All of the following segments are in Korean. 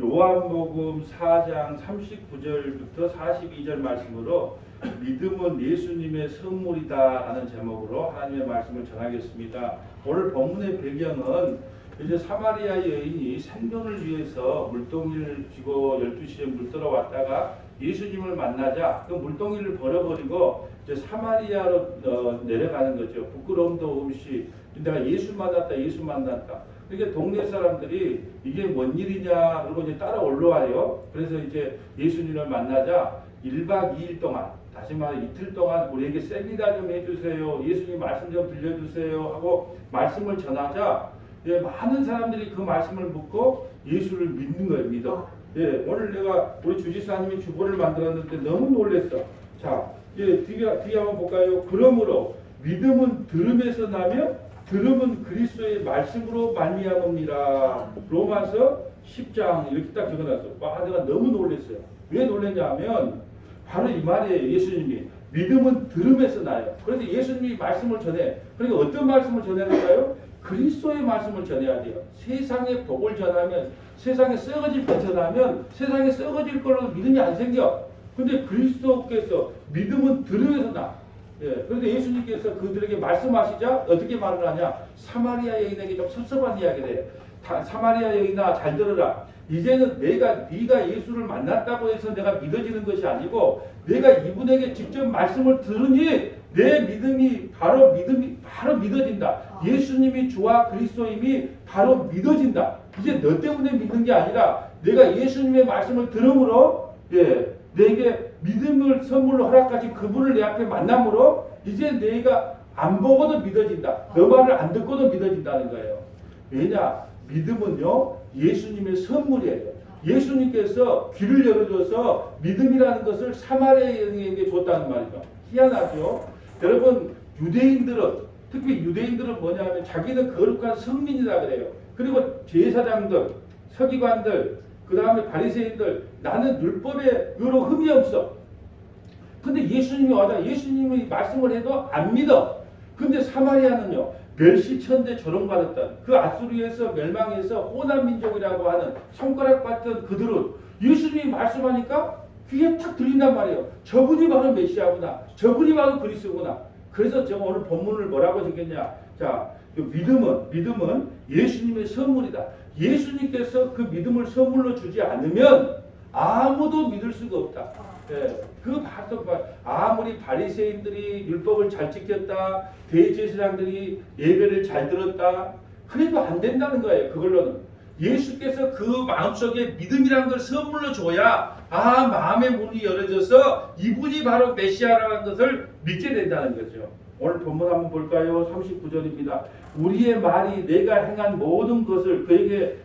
요한복음 4장 39절부터 42절 말씀으로 믿음은 예수님의 선물이다 라는 제목으로 하나님의 말씀을 전하겠습니다. 오늘 본문의 배경은 이제 사마리아 여인이 생존을 위해서 물동이를 쥐고 12시에 물 떠러 왔다가 예수님을 만나자 그 물동이를 버려버리고 이제 사마리아로 내려가는 거죠. 부끄러움도 없이 내가 예수 만났다. 그러니까 동네 사람들이 이게 뭔 일이냐 그러고 이제 따라 올라와요. 그래서 이제 예수님을 만나자 1박 2일 동안, 다시 말해 이틀 동안 우리에게 세미나 좀 해주세요. 예수님 말씀 좀 들려주세요 하고 말씀을 전하자 많은 사람들이 그 말씀을 묻고 예수를 믿는 거예요. 믿어. 오늘 내가 우리 주지사님이 주보를 만들었는데 너무 놀랬어. 자, 뒤에 한번 볼까요? 그러므로 믿음은 들음에서 나며 들음은 그리스도의 말씀으로 말미암음이라. 로마서 10장 이렇게 딱 적어놨어. 내가 너무 놀랐어요. 왜 놀랐냐면 바로 이 말이에요. 예수님이 믿음은 들음에서 나요. 그런데 예수님이 말씀을 전해. 그러니까 어떤 말씀을 전해야 될까요? 그리스도의 말씀을 전해야 돼요. 세상의 복을 전하면, 세상에 썩어질 것 전하면 세상에 썩어질 걸로 믿음이 안 생겨. 근데 그리스도께서 믿음은 들음에서 나. 그런데 예수님께서 그들에게 말씀하시자 어떻게 말을 하냐? 사마리아 여인에게 좀 섭섭한 이야기를 해요. 사마리아 여인아 잘 들어라. 이제는 네가 예수를 만났다고 해서 내가 믿어지는 것이 아니고 내가 이분에게 직접 말씀을 들으니 내 믿음이 바로 믿어진다. 예수님이 주와 그리스도임이 바로 믿어진다. 이제 너 때문에 믿는 게 아니라 내가 예수님의 말씀을 들음으로 내게 믿음을 선물로 허락하신 그분을 내 앞에 만남으로 이제 내가 안 보고도 믿어진다. 너 말을 안 듣고도 믿어진다는 거예요. 왜냐? 믿음은요 예수님의 선물이에요. 예수님께서 귀를 열어줘서 믿음이라는 것을 사마리아 여인에게 줬다는 말이죠. 희한하죠? 여러분 유대인들은 특히 유대인들은 뭐냐면 자기는 거룩한 성민이다 그래요. 그리고 제사장들, 서기관들, 그 다음에 바리새인들 나는 율법에 여러 흠이 없어. 근데 예수님이 와서 예수님이 말씀을 해도 안 믿어. 근데 사마리아는요 멸시천대 조롱받았던 그 아수르에서 멸망해서 호남 민족이라고 하는 손가락받던 그들은 예수님이 말씀하니까 귀에 탁 들린단 말이에요. 저분이 바로 메시아구나. 저분이 바로 그리스도구나. 그래서 제가 오늘 본문을 뭐라고 적겠냐. 자, 믿음은 예수님의 선물이다. 예수님께서 그 믿음을 선물로 주지 않으면 아무도 믿을 수가 없다. 아무리 바리새인들이 율법을 잘 지켰다, 대제사장들이 예배를 잘 들었다, 그래도 안 된다는 거예요. 그걸로는 예수께서 그 마음속에 믿음이라는 걸 선물로 줘야 마음의 문이 열어져서 이분이 바로 메시아라는 것을 믿게 된다는 거죠. 오늘 본문 한번 볼까요? 39절입니다. 우리의 말이 내가 행한 모든 것을 그에게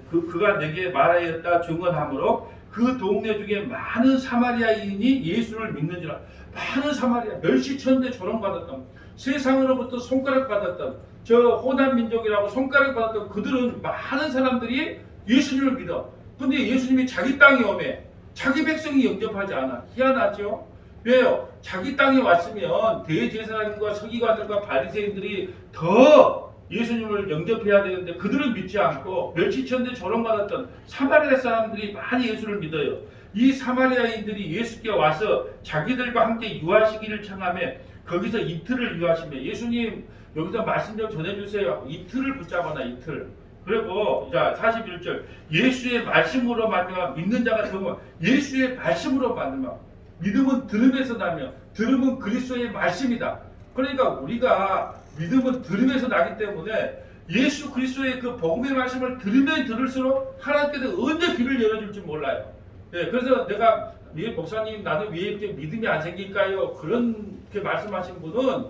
그가 내게 말하였다 증언하므로 그 동네 중에 많은 사마리아인이 예수를 믿는지라. 많은 사마리아 멸시천대 조롱받았던 세상으로부터 손가락받았던 저 호남 민족이라고 손가락받았던 그들은 많은 사람들이 예수님을 믿어. 근데 예수님이 자기 땅에 오매 자기 백성이 영접하지 않아. 희한하죠? 왜요? 자기 땅에 왔으면 대제사장과 서기관들과 바리새인들이 더 예수님을 영접해야 되는데 그들은 믿지 않고 멸시천대 조롱받았던 사마리아 사람들이 많이 예수를 믿어요. 이 사마리아인들이 예수께 와서 자기들과 함께 유하시기를 청하며 거기서 이틀을 유하시며 예수님 여기서 말씀 좀 전해주세요. 이틀을 붙잡아놔. 이틀. 그리고 자 41절 예수의 말씀으로 말미암아 믿는 자가 되면 예수의 말씀으로 말미암아 믿음은 들음에서 나며 들음은 그리스도의 말씀이다. 그러니까 우리가 믿음은 들음에서 나기 때문에 예수 그리스도의 그 복음의 말씀을 들으면 들을수록 하나님께서 언제 귀를 열어줄지 몰라요. 그래서 내가 목사님 나는 왜 이렇게 믿음이 안 생길까요? 그렇게 말씀하신 분은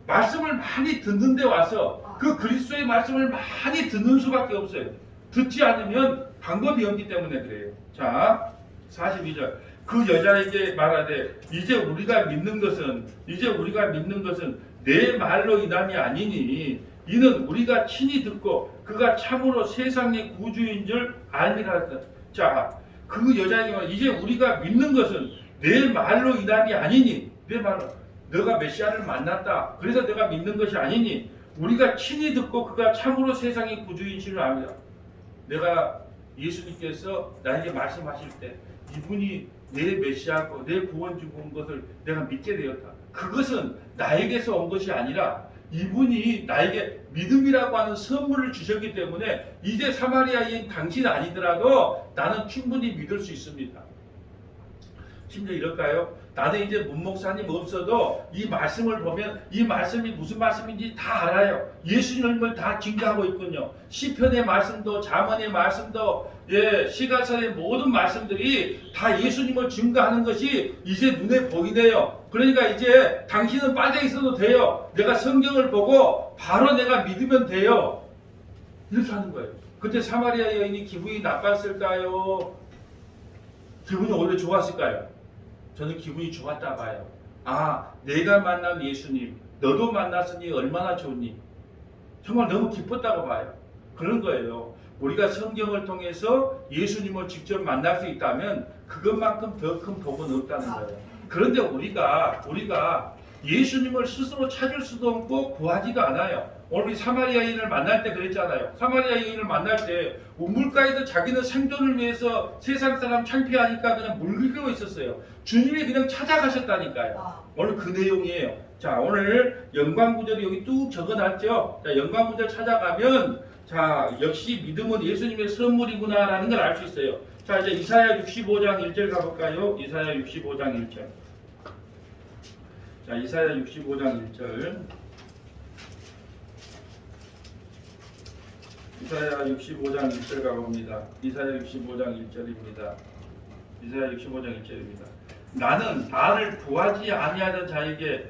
말씀을 많이 듣는 데 와서 그 그리스도의 말씀을 많이 듣는 수밖에 없어요. 듣지 않으면 방법이 없기 때문에 그래요. 자 42절 그 여자에게 말하되 이제 우리가 믿는 것은 내 말로 인함이 아니니 이는 우리가 친히 듣고 그가 참으로 세상의 구주인 줄 알미라. 자, 그 여자에게 말 이제 우리가 믿는 것은 내 말로 인함이 아니니 내 말로 너가 메시아를 만났다. 그래서 내가 믿는 것이 아니니 우리가 친히 듣고 그가 참으로 세상의 구주인 줄 압니다. 내가 예수님께서 나에게 말씀하실 때 이분이 내 메시아고 내 구원주 온 것을 내가 믿게 되었다. 그것은 나에게서 온 것이 아니라 이분이 나에게 믿음이라고 하는 선물을 주셨기 때문에 이제 사마리아인 당신 아니더라도 나는 충분히 믿을 수 있습니다. 심지어 이럴까요? 나는 이제 문목사님 없어도 이 말씀을 보면 이 말씀이 무슨 말씀인지 다 알아요. 예수님을 다 증거하고 있군요. 시편의 말씀도 잠언의 말씀도 시가서의 모든 말씀들이 다 예수님을 증거하는 것이 이제 눈에 보이네요. 그러니까 이제 당신은 빠져 있어도 돼요. 내가 성경을 보고 바로 내가 믿으면 돼요. 이렇게 하는 거예요. 그때 사마리아 여인이 기분이 나빴을까요? 기분이 오히려 좋았을까요? 저는 기분이 좋았다 봐요. 아, 내가 만난 예수님, 너도 만났으니 얼마나 좋니? 정말 너무 기뻤다고 봐요. 그런 거예요. 우리가 성경을 통해서 예수님을 직접 만날 수 있다면 그것만큼 더 큰 복은 없다는 거예요. 그런데 우리가 예수님을 스스로 찾을 수도 없고 구하지도 않아요. 오늘 사마리아 여인을 만날 때 그랬잖아요. 사마리아 여인을 만날 때 우물가에서 자기는 생존을 위해서 세상 사람 창피하니까 그냥 물들고 있었어요. 주님이 그냥 찾아가셨다니까요. 오늘 그 내용이에요. 자, 오늘 영광구절이 여기 뚝 적어놨죠. 자, 영광구절 찾아가면 자, 역시 믿음은 예수님의 선물이구나라는 걸 알 수 있어요. 자, 이제 이사야 65장 1절 가볼까요? 이사야 65장 1절. 자, 이사야 65장 1절. 이사야 65장 1절 가봅니다. 이사야 65장 1절입니다. 이사야 65장 1절입니다. 나는 나를 구하지 아니하던 자에게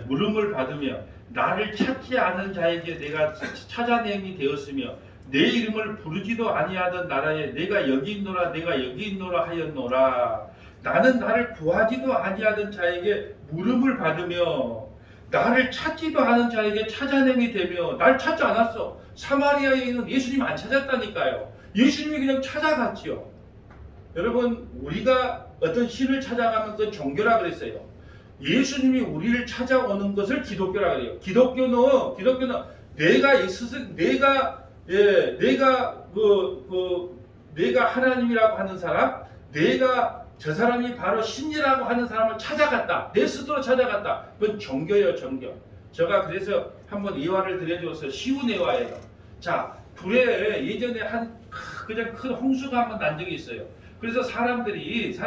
물음을 받으며 나를 찾지 않은 자에게 내가 찾아냄이 되었으며 내 이름을 부르지도 아니하던 나라에 내가 여기 있노라 내가 여기 있노라 하였노라. 나는 나를 구하지도 아니하던 자에게 물음을 받으며 나를 찾지도 않은 자에게 찾아냄이 되며 날 찾지 않았어. 사마리아에는 예수님 안 찾았다니까요. 예수님이 그냥 찾아갔지요. 여러분, 우리가 어떤 신을 찾아가면 그 종교라 그랬어요. 예수님이 우리를 찾아오는 것을 기독교라 그래요. 기독교는 내가 하나님이라고 하는 사람, 내가 저 사람이 바로 신이라고 하는 사람을 찾아갔다. 내 스스로 찾아갔다. 그건 종교예요, 종교. 제가 그래서 한번 예화를 드려줘서 쉬운 예화예요. 자, 불에 예전에 그냥 큰 홍수가 한번 난 적이 있어요. 그래서 사람들이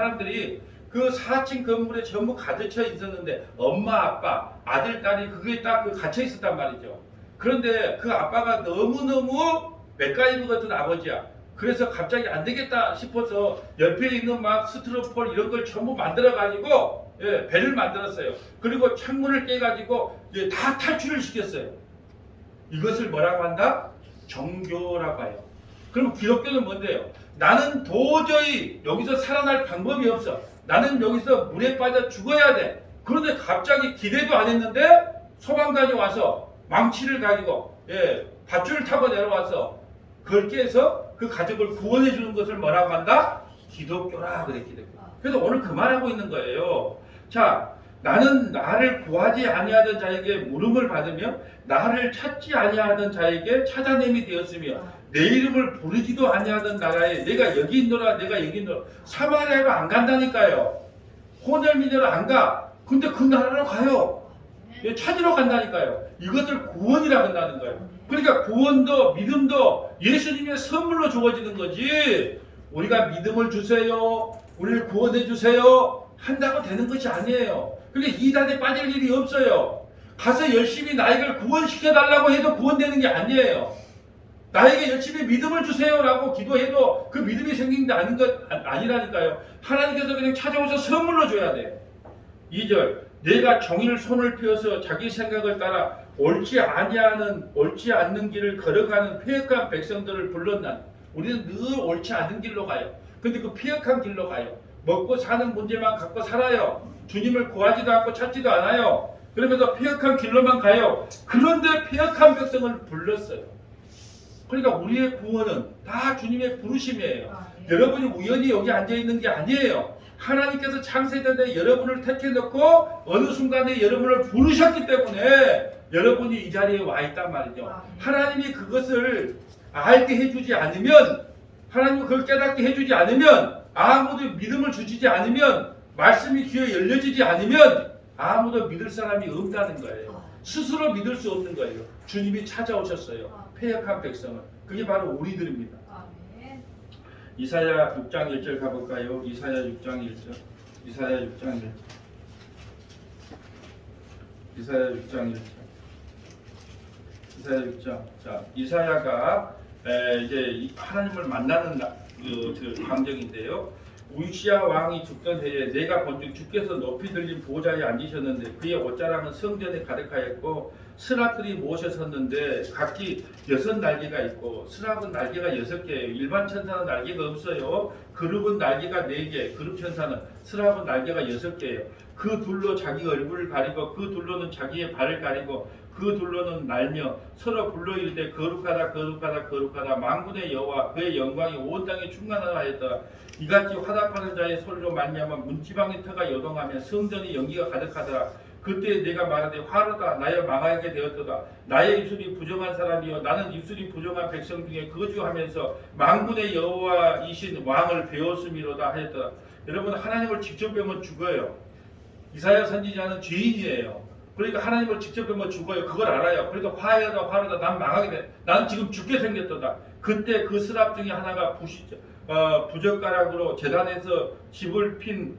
그 4층 건물에 전부 가득 차 있었는데 엄마, 아빠, 아들, 딸이 그게 딱 갇혀 있었단 말이죠. 그런데 그 아빠가 너무너무 맥가이버 같은 아버지야. 그래서 갑자기 안 되겠다 싶어서 옆에 있는 막 스티로폴 이런 걸 전부 만들어 가지고 배를 만들었어요. 그리고 창문을 깨 가지고 다 탈출을 시켰어요. 이것을 뭐라고 한다? 종교라고 해요. 그럼 기독교는 뭔데요? 나는 도저히 여기서 살아날 방법이 없어. 나는 여기서 물에 빠져 죽어야 돼. 그런데 갑자기 기대도 안 했는데 소방관이 와서 망치를 가지고 밧줄을 타고 내려와서 그걸 깨서 그 가족을 구원해 주는 것을 뭐라고 한다? 기독교라 그래, 기독교. 그래서 오늘 그 말하고 있는 거예요. 자, 나는 나를 구하지 아니하던 자에게 물음을 받으며 나를 찾지 아니하던 자에게 찾아냄이 되었으며 내 이름을 부르지도 아니하던 나라에 내가 여기 있노라 내가 여기 있노라. 사마리아로 안 간다니까요. 호델미대로 안 가. 근데 그 나라로 가요. 찾으러 간다니까요. 이것을 구원이라고 한다는 거예요. 그러니까 구원도 믿음도 예수님의 선물로 주어지는 거지. 우리가 믿음을 주세요, 우리를 구원해 주세요 한다고 되는 것이 아니에요. 그러니까 이단에 빠질 일이 없어요. 가서 열심히 나에게 구원시켜 달라고 해도 구원되는 게 아니에요. 나에게 열심히 믿음을 주세요라고 기도해도 그 믿음이 생기는 게 아니라니까요. 하나님께서 그냥 찾아오셔서 선물로 줘야 돼요. 2절, 내가 정의를 손을 펴서 자기 생각을 따라 옳지 않는 길을 걸어가는 패역한 백성들을 불렀나. 우리는 늘 옳지 않은 길로 가요. 근데 그 패역한 길로 가요. 먹고 사는 문제만 갖고 살아요. 주님을 구하지도 않고 찾지도 않아요. 그러면서 패역한 길로만 가요. 그런데 패역한 백성을 불렀어요. 그러니까 우리의 구원은 다 주님의 부르심이에요. 여러분이 우연히 여기 앉아있는 게 아니에요. 하나님께서 창세전 때 여러분을 택해놓고 어느 순간에 여러분을 부르셨기 때문에 여러분이 이 자리에 와 있단 말이죠. 하나님이 그것을 알게 해주지 않으면, 하나님은 그걸 깨닫게 해주지 않으면, 아무도 믿음을 주지 않으면, 말씀이 귀에 열려지지 않으면 아무도 믿을 사람이 없다는 거예요. 스스로 믿을 수 없는 거예요. 주님이 찾아오셨어요. 패역한 백성은. 그게 바로 우리들입니다. 이사야 6장 1절 가볼까요? 이사야 6장 1절. 이사야 6장 1절. 이사야 6장 1절. 이사야 6장. 자, 이사야가 이제 하나님을 만나는 그 광경인데요. 우시야 왕이 죽던 해에 내가 본즉 주께서 높이 들린 보좌에 앉으셨는데 그의 옷자락은 성전에 가득하였고 스랍들이 모셔 섰는데 각기 6날개가 있고 스랍은 날개가 6개예요. 일반 천사는 날개가 없어요. 그룹은 날개가 4개, 그룹 천사는 스랍은 날개가 6개예요. 그 둘로 자기 얼굴을 가리고 그 둘로는 자기의 발을 가리고 그 둘로는 날며 서로 불러 이르되 거룩하다 거룩하다 거룩하다 만군의 여호와 그의 영광이 온 땅에 충만하다 하였더라. 이같이 화답하는 자의 소리로 말미암아 문지방의 터가 요동하며 성전이 연기가 가득하더라. 그때 내가 말하되 화로다 나여 망하게 되었도다. 나의 입술이 부정한 사람이여 나는 입술이 부정한 백성 중에 거주하면서 만군의 여호와이신 왕을 배웠음이로다 하였더라. 여러분 하나님을 직접 뵈면 죽어요. 이사야 선지자는 죄인이에요. 그러니까 하나님을 직접 뵈면 죽어요. 그걸 알아요. 그래도 화해하다 화로다 난 망하게 돼. 나는 지금 죽게 생겼도다. 그때 그 스랍 중에 하나가 부젓가락으로 제단에서 집을 핀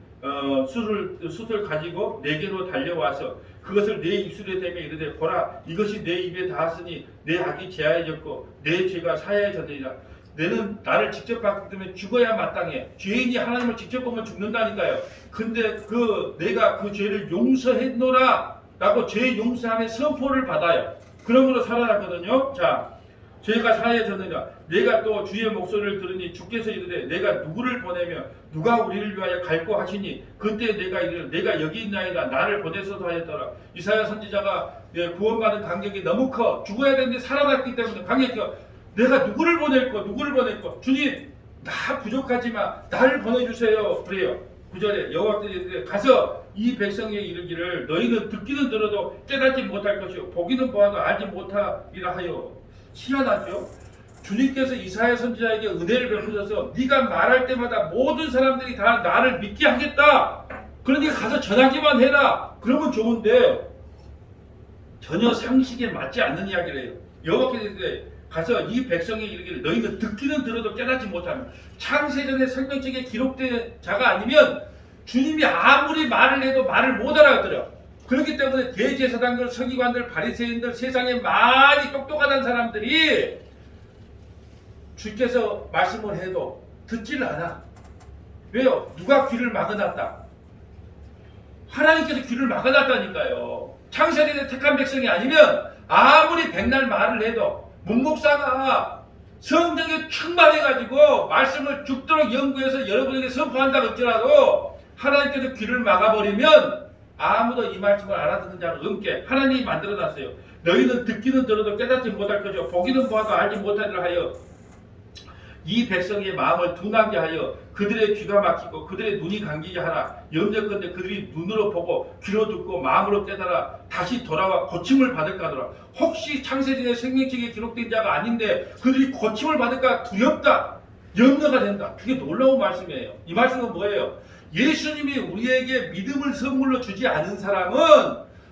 숯을 가지고 내게로 달려와서 그것을 내 입술에 대며 이르되 보라 이것이 내 입에 닿았으니 내 악이 제하여졌고 내 죄가 사하여졌느니라. 너는 나를 직접 봤기 때문에 죽어야 마땅해. 죄인이 하나님을 직접 보면 죽는다니까요. 근데 내가 그 죄를 용서했노라 라고 죄 용서함의 선포를 받아요. 그러므로 살아났거든요. 자, 죄가 사하여졌느냐. 내가 또 주의 목소리를 들으니 주께서 이르되 내가 누구를 보내며 누가 우리를 위하여 갈고 하시니 그때 내가 이르되 내가 여기 있나이다 나를 보내소서 하였더라. 이사야 선지자가 구원받은 간격이 너무 커. 죽어야 되는데 살아났기 때문에 간격이 커. 내가 누구를 보낼까 주님 나 부족하지만 나를 보내주세요. 그래요. 9절에 여호와께서 이르되 가서 이 백성에 이르기를 너희는 듣기는 들어도 깨닫지 못할 것이요 보기는 보아도 알지 못하리라 하여. 희한하죠. 주님께서 이사야 선지자에게 은혜를 베푸셔서 네가 말할 때마다 모든 사람들이 다 나를 믿게 하겠다. 그러니까 가서 전하기만 해라. 그러면 좋은데 전혀 상식에 맞지 않는 이야기를 해요. 여호와께서 이르되 가서 이 백성에 이르기를 너희는 듣기는 들어도 깨닫지 못하면 창세전의 생명책에 기록된 자가 아니면 주님이 아무리 말을 해도 말을 못 알아들어. 그렇기 때문에 대제사장들, 서기관들, 바리새인들, 세상에 많이 똑똑하다는 사람들이 주께서 말씀을 해도 듣지를 않아. 왜요? 누가 귀를 막아놨다. 하나님께서 귀를 막아놨다니까요. 창세전에 택한 백성이 아니면 아무리 백날 말을 해도 문목사가 성령에 충만해가지고 말씀을 죽도록 연구해서 여러분에게 선포한다 할지라도 하나님께서 귀를 막아버리면 아무도 이 말씀을 알아듣는 자가 없게 하나님이 만들어놨어요. 너희는 듣기는 들어도 깨닫지 못할 것이요 보기는 보아도 알지 못하리라 하여 이 백성의 마음을 둔하게 하여 그들의 귀가 막히고 그들의 눈이 감기게 하라. 염려컨대 그들이 눈으로 보고 귀로 듣고 마음으로 깨달아 다시 돌아와 고침을 받을까 하더라. 혹시 창세전의 생명책에 기록된 자가 아닌데 그들이 고침을 받을까 두렵다. 염려가 된다. 그게 놀라운 말씀이에요. 이 말씀은 뭐예요? 예수님이 우리에게 믿음을 선물로 주지 않은 사람은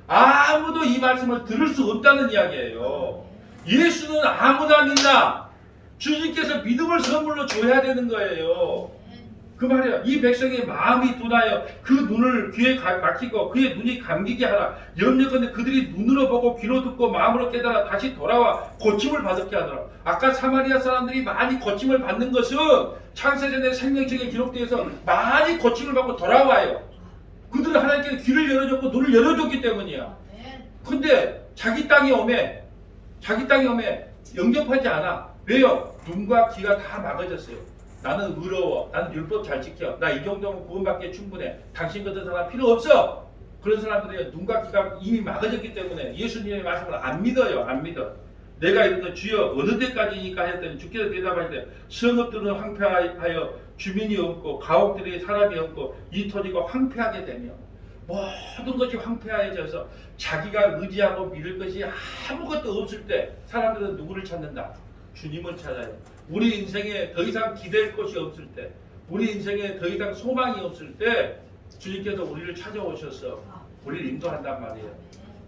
아무도 이 말씀을 들을 수 없다는 이야기예요. 예수는 아무나 믿나? 주님께서 믿음을 선물로 줘야 되는 거예요. 그 말이에요. 이 백성의 마음이 둔하여 그 눈을 귀에 막히고 그의 눈이 감기게 하라. 염려컨대 그들이 눈으로 보고 귀로 듣고 마음으로 깨달아 다시 돌아와 고침을 받게 하더라. 아까 사마리아 사람들이 많이 고침을 받는 것은 창세전의 생명책에 기록되어서 많이 고침을 받고 돌아와요. 그들은 하나님께서 귀를 열어줬고 눈을 열어줬기 때문이야. 근데 자기 땅에 오매 영접하지 않아. 왜요? 눈과 귀가 다 막아졌어요. 나는 의로워. 나는 율법 잘 지켜. 나 이 정도면 구원받기에 충분해. 당신 같은 사람 필요 없어. 그런 사람들이 눈과 귀가 이미 막아졌기 때문에 예수님의 말씀을 안 믿어요. 안 믿어. 내가 이르되 주여 어느 때까지니까 했더니 주께서 대답하시되 성읍들은 황폐하여 주민이 없고 가옥들이 사람이 없고 이 토지가 황폐하게 되며 모든 것이 황폐해져서 자기가 의지하고 믿을 것이 아무것도 없을 때 사람들은 누구를 찾는다? 주님을 찾아요. 우리 인생에 더 이상 기댈 것이 없을 때, 우리 인생에 더 이상 소망이 없을 때 주님께서 우리를 찾아오셔서 우리를 인도한단 말이에요.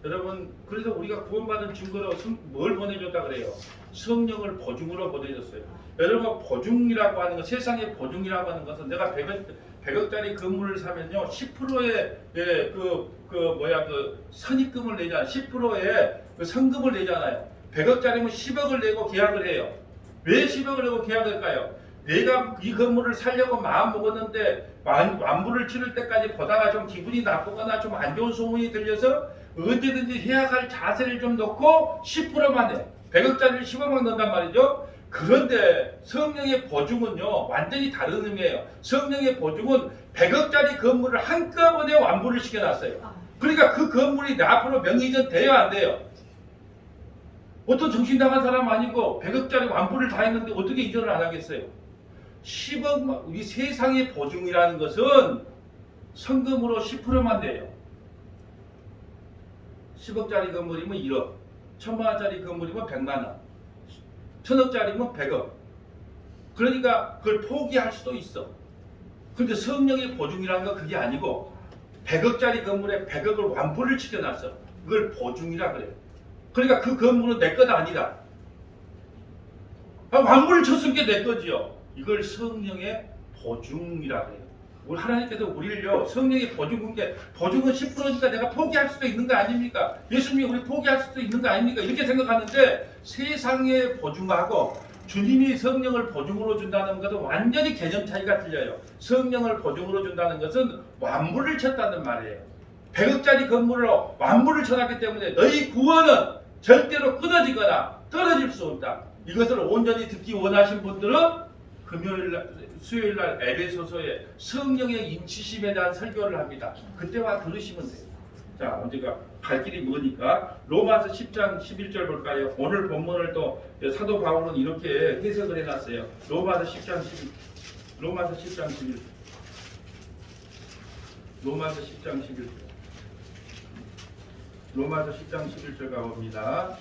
여러분, 그래서 우리가 구원받은 증거로 뭘 보내줬다 그래요? 성령을 보증으로 보내줬어요. 여러분, 보증이라고 하는 것, 세상의 보증이라고 하는 것은 내가 100억짜리 건물을 사면요 10%의 선입금을 내잖아요. 10%의 그 성금을 내잖아요. 100억짜리면 10억을 내고 계약을 해요. 왜 10억을 내고 계약할까요? 내가 이 건물을 살려고 마음 먹었는데 완부를 치를 때까지 보다가 좀 기분이 나쁘거나 좀 안 좋은 소문이 들려서 언제든지 해약할 자세를 좀 놓고 10%만 해. 100억짜리를 10억만 넣는단 말이죠. 그런데 성령의 보증은요 완전히 다른 의미예요. 성령의 보증은 100억짜리 건물을 한꺼번에 완부를 시켜놨어요. 그러니까 그 건물이 앞으로 명의이전 돼요 안 돼요? 어떤 정신 나간 사람 아니고 100억짜리 완부를 다 했는데 어떻게 이전을 안 하겠어요? 10억, 이 세상의 보증이라는 것은 성금으로 10%만 돼요. 10억짜리 건물이면 1억, 1000만원짜리 건물이면 100만원, 1000억짜리면 100억. 그러니까 그걸 포기할 수도 있어. 근데 성령의 보증이라는 건 그게 아니고 100억짜리 건물에 100억을 완부를 시켜놨어. 그걸 보증이라 그래요. 그러니까 그 건물은 내 것 아니다. 완부를 쳤은 게 내 거지요. 이걸 성령의 보증이라 그래요. 우리 하나님께서 우리를요 성령의 보증은 10%니까 내가 포기할 수도 있는 거 아닙니까? 예수님이 우리 포기할 수도 있는 거 아닙니까? 이렇게 생각하는데 세상의 보증하고 주님이 성령을 보증으로 준다는 것은 완전히 개념 차이가 틀려요. 성령을 보증으로 준다는 것은 완부를 쳤다는 말이에요. 100억짜리 건물로 완부를 쳐놨기 때문에 너희 구원은 절대로 끊어지거나 떨어질 수 없다. 이것을 온전히 듣기 원하신 분들은 수요일날 에베소서에 성령의 인치심에 대한 설교를 합니다. 그때와 들으시면 돼요. 자, 언제가 갈 길이 뭐니까 로마서 10장 11절 볼까요? 오늘 본문을 또 사도 바울은 이렇게 해석을 해놨어요. 로마서 10장 11. 로마서 10장 11. 로마서 10장 11절. 로마서 10장 11절 가봅니다.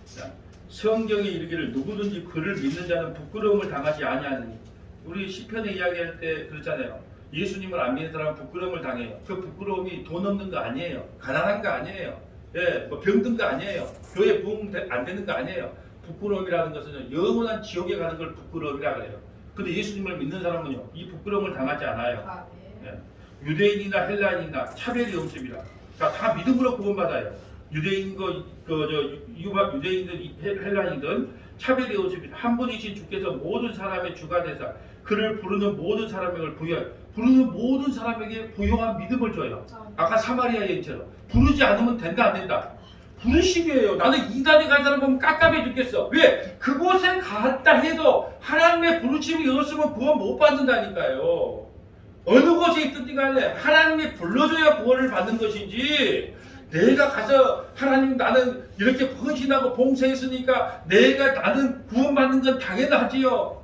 자, 성경에 이르기를 누구든지 그를 믿는 자는 부끄러움을 당하지 아니하느니. 우리 시편에 이야기할 때 그렇잖아요. 예수님을 안 믿는 사람은 부끄러움을 당해요. 그 부끄러움이 돈 없는 거 아니에요. 가난한 거 아니에요. 예, 뭐 병든 거 아니에요. 교회 부흥 안 되는 거 아니에요. 부끄러움이라는 것은 영원한 지옥에 가는 걸 부끄러움이라 그래요. 근데 예수님을 믿는 사람은요, 이 부끄러움을 당하지 않아요. 예, 유대인이나 헬라인이나 차별이 없습니다. 다 믿음으로 구원받아요. 유대인이든 헬라인이든 차별이 없습니다. 한 분이신 주께서 모든 사람의 주가 되사 그를 부르는 모든 사람에게 부르는 모든 사람에게 부요한 믿음을 줘요. 아까 사마리아 여인처럼 부르지 않으면 된다 안 된다. 부르심이에요. 나는 이단에 간 사람 보면 깝깝해 죽겠어. 왜? 그곳에 갔다 해도 하나님의 부르심이 없으면 구원 못 받는다니까요. 어느 곳에 있든지 간에 하나님이 불러줘야 구원을 받는 것이지, 내가 가서 하나님 나는 이렇게 헌신하고 봉사했으니까 나는 구원받는 건 당연하지요.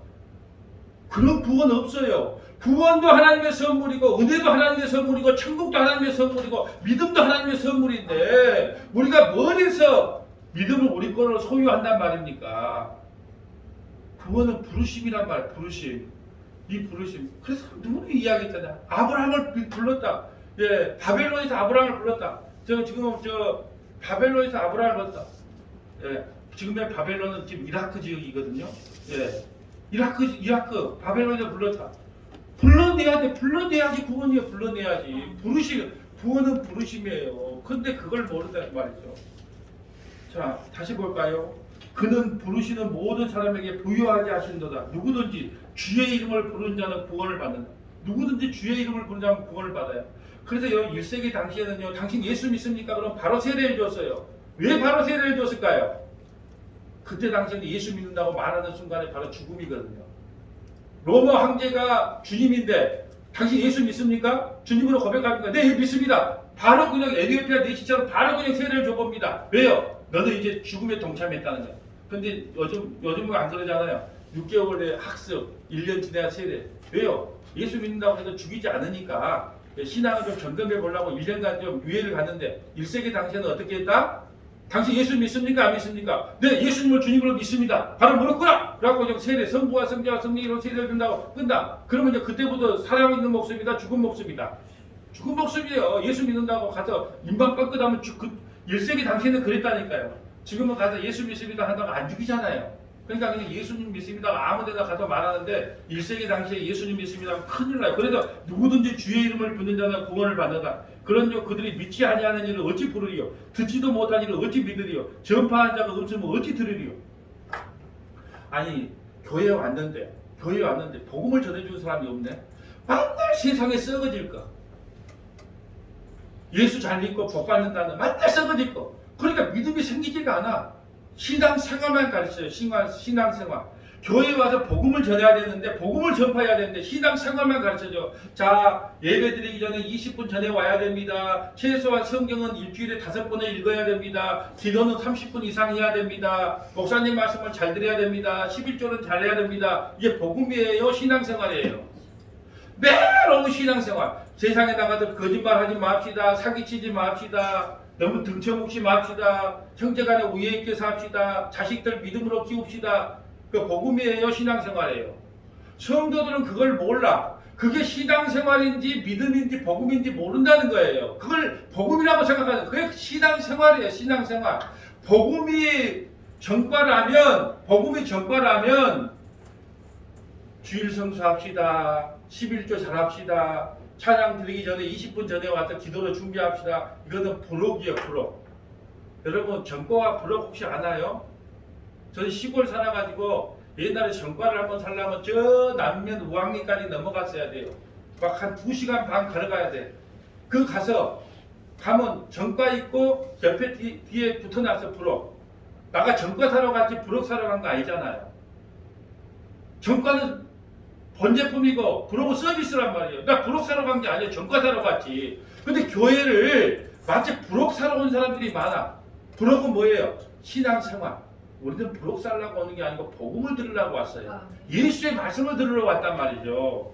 그런 구원 없어요. 구원도 하나님의 선물이고 은혜도 하나님의 선물이고 천국도 하나님의 선물이고 믿음도 하나님의 선물인데 우리가 뭘 해서 믿음을 우리 거로 소유한단 말입니까? 구원은 부르심이란 말이에요. 부르심. 이 부르심. 그래서 누구는 이야기했잖아요. 아브라함을 불렀다. 예, 바벨론에서 아브라함을 불렀다. 지금 바벨론에서 아브라함을 불렀다. 예, 지금의 바벨론은 지금 이라크 지역이거든요. 예, 이라크 바벨론에서 불렀다. 불러내야지 구원이에요. 불러내야지. 부르심, 구원은 부르심이에요. 근데 그걸 모른다는 말이죠. 자, 다시 볼까요? 그는 부르시는 모든 사람에게 부유하게 하신도다. 누구든지 주의 이름을 부르는 자는 구원을 받는다. 누구든지 주의 이름을 부르는 자는 구원을 받아요. 그래서 1세기 당시에는요, 당신 예수 믿습니까? 그럼 바로 세례를 줬어요. 왜 바로 세례를 줬을까요? 그때 당시에는 예수 믿는다고 말하는 순간에 바로 죽음이거든요. 로마 황제가 주님인데 당신 예수 믿습니까? 주님으로 고백합니까? 네, 믿습니다. 바로 그냥 에티오피아 내시처럼 바로 그냥 세례를 줘봅니다. 왜요? 너는 이제 죽음에 동참했다는 거예요. 근데 요즘은 안 그러잖아요. 6개월의 학습, 1년 지나야 세례. 왜요? 예수 믿는다고 해도 죽이지 않으니까 신앙을 좀 점검해 보려고 1년간 좀 유예를 갔는데 1세기 당시에는 어떻게 했다? 당신 예수 믿습니까? 안 믿습니까? 네, 예수님을 주님으로 믿습니다. 바로 무릎 꿇어! 그래갖고 이제 세례, 성부와 성자와 성령으로 세례를 준다고 끝나. 그러면 이제 그때부터 살아있는 목숨이다, 죽은 목숨이다. 죽은 목숨이에요. 예수 믿는다고 가서 인방 꺾으다면 그 1세기 당시에는 그랬다니까요. 지금은 가서 예수 믿습니다 한다고 안 죽이잖아요. 그러니까 그냥 예수님 믿습니다 아무 데나 가서 말하는데 1세기 당시에 예수님 믿습니다 하면 큰일 나요. 그래서 누구든지 주의 이름을 붙는 자는 구원을 받는다. 그런즉 그들이 믿지 아니하는 일을 어찌 부르리요? 듣지도 못한 일을 어찌 믿으리요? 전파한 자가 없으면 어찌 들으리요? 아니 교회에 왔는데 복음을 전해주는 사람이 없네. 맨날 세상에 썩어질 거. 예수 잘 믿고 복 받는다는 맨날 썩어질 거. 그러니까 믿음이 생기지가 않아. 신앙생활만 가르쳐요. 신앙생활. 교회에 와서 복음을 전해야 되는데 복음을 전파해야 되는데 신앙생활만 가르쳐줘. 자, 예배 드리기 전에 20분 전에 와야 됩니다. 최소한 성경은 일주일에 5번을 읽어야 됩니다. 기도는 30분 이상 해야 됩니다. 목사님 말씀을 잘 들어야 됩니다. 11조는 잘해야 됩니다. 이게 복음이에요? 신앙생활이에요? 매일 오는 신앙생활. 세상에 나가서 거짓말하지 맙시다. 사기치지 맙시다. 너무 등쳐먹지 맙시다. 형제간에 우애 있게 삽시다. 자식들 믿음으로 키웁시다. 그 복음이에요? 신앙생활이에요? 성도들은 그걸 몰라. 그게 신앙생활인지 믿음인지 복음인지 모른다는 거예요. 그걸 복음이라고 생각하는 그게 신앙생활이에요. 신앙생활. 복음이 전과라면 주일 성수합시다. 11조 잘합시다. 찬양 드리기 전에 20분 전에 와서 기도로 준비합시다. 이거는 부록이에요. 부록. 여러분 전과와 부록 혹시 아나요? 저는 시골 살아가지고 옛날에 전과를 한번 살려면 저 남면 우왕리까지 넘어갔어야 돼요. 막 한 2시간 반 걸어가야 돼. 그 가면 전과 있고 옆에 뒤에 붙어놨어. 부록. 나가 전과 사러 갔지 부록 사러 간 거 아니잖아요. 전과는 본제품이고 부록은 서비스란 말이에요. 나 부록 사러 간 게 아니에요. 전과 사러 갔지. 근데 교회를 마치 부록 사러 온 사람들이 많아. 부록은 뭐예요? 신앙생활. 우리는 부록 살라고 오는 게 아니고 복음을 들으려고 왔어요. 예수의 말씀을 들으러 왔단 말이죠.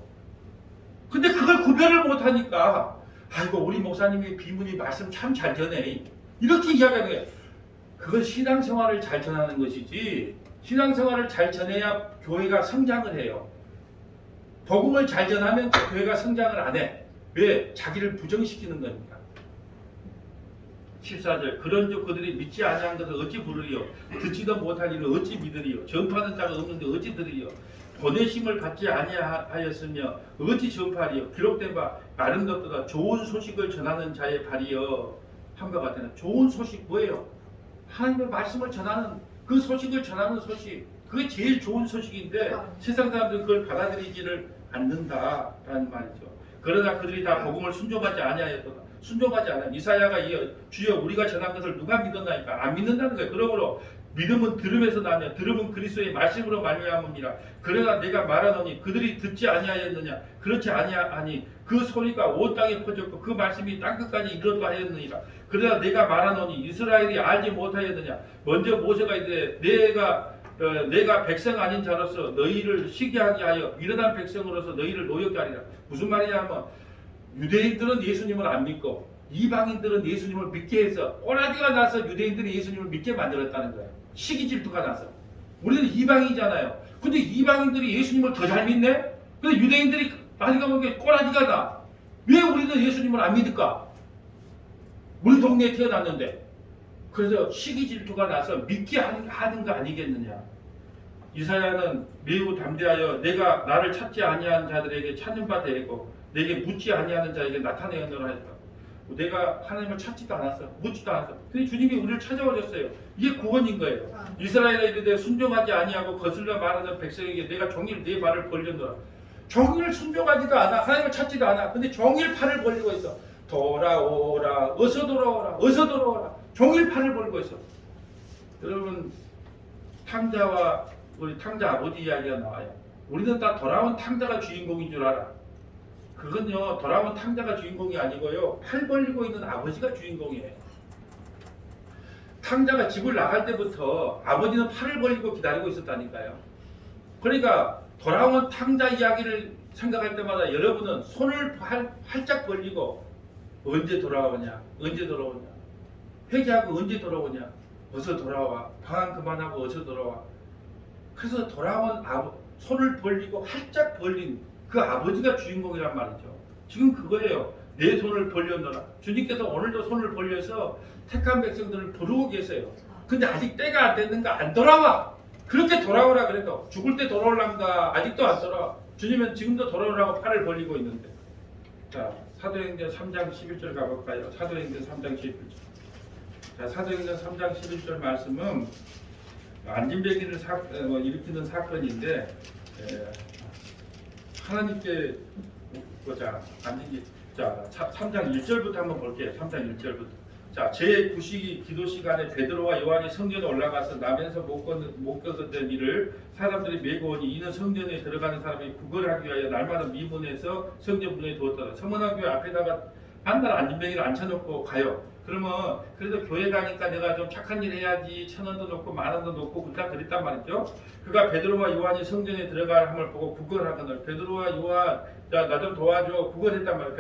근데 그걸 구별을 못하니까 아이고 우리 목사님이 비문이 말씀 참 잘 전해. 이렇게 이야기하는 거예요. 그건 신앙생활을 잘 전하는 것이지 신앙생활을 잘 전해야 교회가 성장을 해요. 복음을 잘 전하면 교회가 성장을 안 해. 왜? 자기를 부정시키는 거니까. 14절 그런즉 그들이 믿지 아니한 것을 어찌 부르리요? 듣지도 못할 일을 어찌 믿으리요? 전파하는 자가 없는데 어찌 들으리요? 보내심을 받지 아니하였으며 어찌 전파하리요? 기록된 바 마른 것보다 좋은 소식을 전하는 자의 발이여 한바 같으나 좋은 소식 뭐예요? 하나님의 말씀을 전하는 그 소식을 전하는 소식 그게 제일 좋은 소식인데 세상 사람들은 그걸 받아들이지를 않는다라는 말이죠. 그러나 그들이 다 복음을 순종하지 아니하였도다. 순종하지 않아. 이사야가 주여 우리가 전한 것을 누가 믿었나이까? 안 믿는다는 거예요. 그러므로 믿음은 들음에서 나며 들음은 그리스도의 말씀으로 말미암음이라. 그러나 내가 말하노니 그들이 듣지 아니하였느냐? 그렇지 아니하니 그 소리가 온 땅에 퍼졌고 그 말씀이 땅끝까지 이르러 하였느니라. 그러나 내가 말하노니 이스라엘이 알지 못하였느냐? 먼저 모세가 이르되 내가 백성 아닌 자로서 너희를 시기하게 하여 미련한 백성으로서 너희를 노역게 하리라. 무슨 말이냐면 유대인들은 예수님을 안 믿고 이방인들은 예수님을 믿게 해서 꼬라지가 나서 유대인들이 예수님을 믿게 만들었다는 거예요. 시기 질투가 나서. 우리는 이방이잖아요. 근데 이방인들이 예수님을 더 잘 믿네? 근데 유대인들이 나중에 보니까 꼬라지가 나. 왜 우리는 예수님을 안 믿을까? 우리 동네에 태어났는데. 그래서 시기 질투가 나서 믿게 하는 거 아니겠느냐. 이사야는 매우 담대하여 내가 나를 찾지 아니한 자들에게 찾는 바 되고 내게 묻지 아니하는 자에게 나타내었노라 했다. 내가 하나님을 찾지도 않았어. 묻지도 않았어. 근데 주님이 우리를 찾아오셨어요. 이게 구원인 거예요. 이스라엘에 이르되 순종하지 아니하고 거슬러 말하는 백성에게 내가 종일 네 발을 벌렸노라. 종일 순종하지도 않아. 하나님을 찾지도 않아. 근데 종일 팔을 벌리고 있어. 돌아오라. 어서 돌아오라. 어서 돌아오라. 종일 팔을 벌리고 있어. 여러분 탕자와 우리 탕자 아버지 이야기가 나와요. 우리는 다 돌아온 탕자가 주인공인 줄 알아. 그건요 돌아온 탕자가 주인공이 아니고요 팔 벌리고 있는 아버지가 주인공이에요. 탕자가 집을 나갈 때부터 아버지는 팔을 벌리고 기다리고 있었다니까요. 그러니까 돌아온 탕자 이야기를 생각할 때마다 여러분은 손을 활짝 벌리고 언제 돌아오냐 언제 돌아오냐 회개하고 언제 돌아오냐 어서 돌아와. 방황 그만하고 어서 돌아와. 그래서 돌아온 손을 벌리고 활짝 벌린 그 아버지가 주인공이란 말이죠. 지금 그거예요. 내 손을 벌렸노라. 주님께서 오늘도 손을 벌려서 택한 백성들을 부르고 계세요. 근데 아직 때가 안 됐는가? 안 돌아와. 그렇게 돌아오라 그래도 죽을 때 돌아올란가? 아직도 안 돌아와. 주님은 지금도 돌아오라고 팔을 벌리고 있는데. 자, 사도행전 3장 11절 가볼까요? 사도행전 3장 11절. 자, 사도행전 3장 11절 말씀은 안진뱅이를 일으키는 사건인데 하나님께 보자. 자, 3장 1절부터 한번 볼게요. 3장 1절부터. 자, 제9시 기도 시간에 베드로와 요한이 성전에 올라가서 나면서 못 겪었던 일을 사람들이 메고 오니 이는 성전에 들어가는 사람이 구걸하기 위하여 날마다 미문에서 성전 문에 두었더라. 서문화교회 앞에다가 한날 안진뱅이를 앉혀놓고 가요. 그러면 그래도 교회 가니까 내가 좀 착한 일 해야지 1,000원도 놓고 10,000원도 놓고 그랬단 말이죠. 그가 베드로와 요한이 성전에 들어갈 함을 보고 구걸하거늘 베드로와 요한 자, 나 좀 도와줘. 구걸했단 말이에요.